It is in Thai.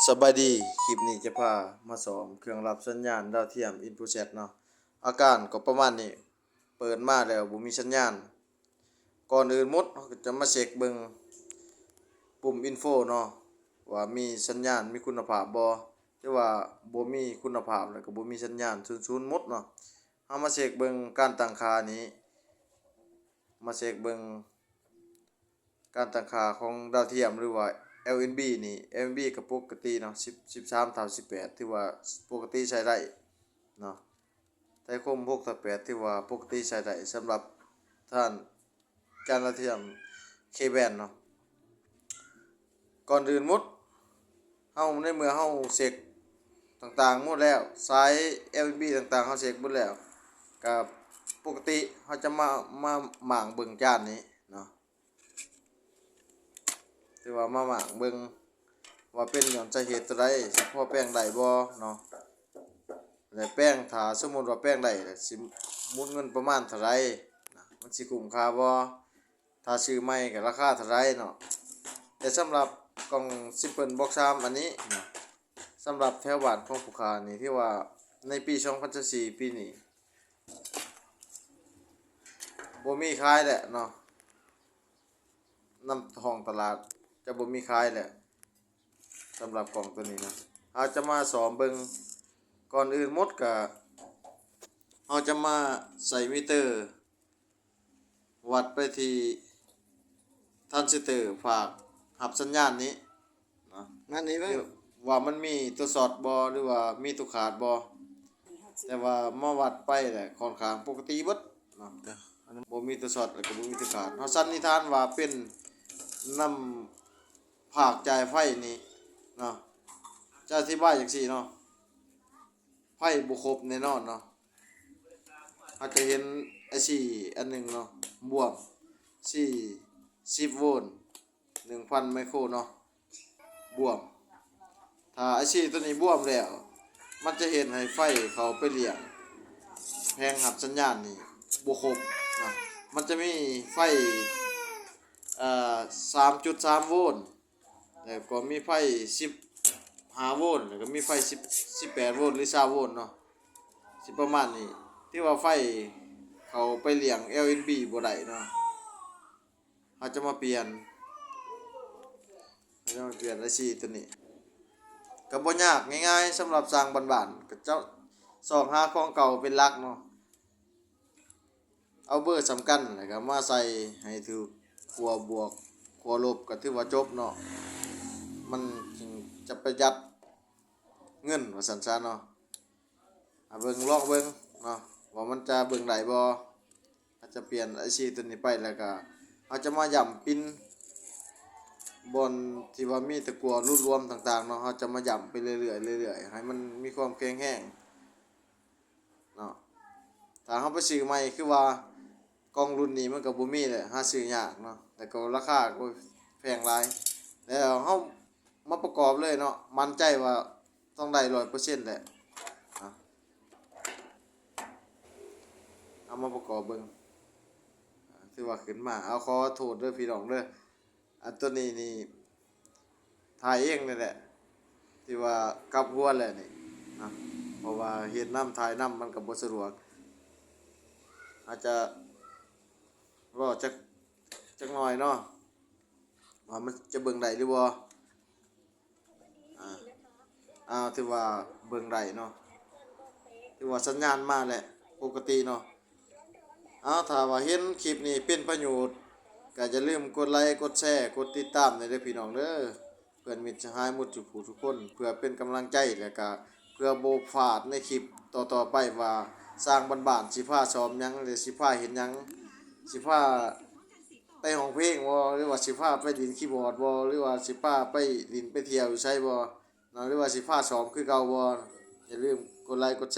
สบายดีคลิปนี้จะพามาสอนเครื่องรับสัญญาณดาวเทียม InfoSat เนาะอาการก็ประมาณนี้เปิดมาแล้วบ่มีสัญญาณก่อนอื่นหมดเราก็จะมาเช็คเบิ่งปุ่ม Info เนาะว่ามีสัญญาณมีคุณภาพบ่หรือว่าบ่มีคุณภาพแล้วก็บ่มีสัญญาณศูนย์หมดเนาะเฮามาเช็คเบิ่งการตั้งค่านี้มาเช็คเบิ่งการตั้งค่าของดาวเทียมหรือว่า LNB นี่ LNB ก็ปกติเนาะ13/18ถือว่าปกติใช้ได้เนาะไทยคม6/8ถือว่าปกติใช้ได้สำหรับท่านจานดาวเทียม K-band เนาะก่อนอื่นหมดเฮาในเมื่อเฮาเช็คต่างๆหมดแล้วสาย LNB ต่างๆเฮาเช็คหมดแล้วก็ปกติเฮาจะมาหม่างเบิ่งจานนี้เนาะถือว่ามาหม่างเบิ่งว่าเป็นหยังสาเหตุตัวใดสิพอแป้งได้บ่เนาะแล้วแป้งถ้าสมมุติว่าแป้งได้สิหมุนเงินประมาณเท่าไหร่นะมันสิคุ้มค่าบ่ถ้าซื้อใหม่ก็ราคาเท่าไหร่เนาะแต่สำหรับกล่อง Simple Box 3อันนี้นะสำหรับแถวบ้านของผู้ค้านี่ที่ว่าในปี2024ปีนี้บ่มีขายแหละเนาะนำห้องตลาดจะบ่มีขายแหละสำหรับกล่องตัวนี้นะเราจะมาสอนเบิ่งก่อนอื่นหมดก็เราจะมาใส่มิเตอร์วัดไปที่ทรานซิสเตอร์ฝากรับสัญญาณนี้นะนั่นนี่เบิ่งว่ามันมีตัวสอดบ่หรือว่ามีตัวขาดบ่แต่ว่ามาวัดไปแหละค่อนข้างปกติเบิดเนาะบ่มีตัวสอดแล้วก็บ่มีตัวขาดเฮาสันนิษฐานว่าเป็นน้ำภาคจ่ายไฟนี่เนาะจะอธิบายจังซี่เนาะไฟบ่ครบแน่นอนเนาะอาจจะเห็นไอ้สี่อันหนึงเนาะบวก10โวลต์ 1,000 ไมโครเนาะบวกถ้าไอ้สี่ตัวนี้บวมแล้วมันจะเห็นให้ไฟเขาไปเลี้ยงแผงรับสัญญาณนี่บ่ครบนะมันจะมีไฟเอ่อ3.3 โวลต์แล้วก็มีไฟ15โวลต์แล้วก็มีไฟ18โวลต์หรือ20โวลต์เนาะสิประมาณนี้ที่ว่าไฟเขาไปเลี้ยง LNB บ่ได้เนาะเขาจะมาเปลี่ยนไอซีตัวนี้ก็บ่ยากง่ายๆสำหรับสร้างบ้านๆก็เจ้าซอกหาของเก่าเป็นหลักเนาะเอาเบอร์สำคัญแล้วก็มาใส่ให้ถูกขั้วบวกขั้วลบก็ถือว่าจบเนาะมันจึงจะประหยัดเงินว่าซั่นซะเนาะเบิ่งลองเบิ่งเนาะว่ามันจะเบิ่งได้บ่อาจจะเปลี่ยนไอซีตัวนี้ไปแล้วก็เราจะมาย่ำปิ้นบนที่ว่ามีตะกั่วรูดรวมต่างๆเนาะเราจะมาย่ำไปเรื่อยๆเรื่อยๆให้มันมีความแข็งแรงเนาะถ้าเราไปซื้อใหม่คือว่ากล่องรุ่นนี้มันก็บ่มีแหละหาซื้อยากเนาะแต่ก็ราคาก็แพงหลายแล้วเรามาประกอบเลยเนาะมั่นใจว่าต้องได้ 100% แหละเอามาประกอบเบิ่งถือว่าขึ้นมาเอาขอโทษเด้อพี่น้องเด้ออันตัวนี้นี่ถ่ายเองนี่แหละที่ว่ากลับหัวแหละนี่นะเพราะว่าเฮ็ดน้ำถ่ายน้ำมันก็บ่สะดวกอาจจะรอจักหน่อยเนาะว่ามันจะเบิ่งได้หรือบ่ถือว่าเบิ่งได้เนาะถือว่าสัญญาณมาแหละปกติเนาะถ้าว่าเห็นคลิปนี้เป็นประโยชน์ก็อย่าลืมกดไลค์กดแชร์กดติดตามเด้อพี่น้องเด้อเพื่อนมิตรสหายหมดทุกผู้ทุกคนเพื่อเป็นกำลังใจแล้วก็เพื่อบ่พลาดในคลิปต่อๆไปว่าสร้างบ้านๆสิพาซ้อมหยังหรือสิพาเฮ็ดหยังสิพาไปห้องเพลงบ่หรือว่าสิพาไปเล่นคีย์บอร์ดบ่หรือว่าสิพาไปเล่นไปเที่ยวอยู่ไสบ่หรือว่าสิพาซ้อมคือเก่าบ่อย่าลืมกดไลค์กดแชร์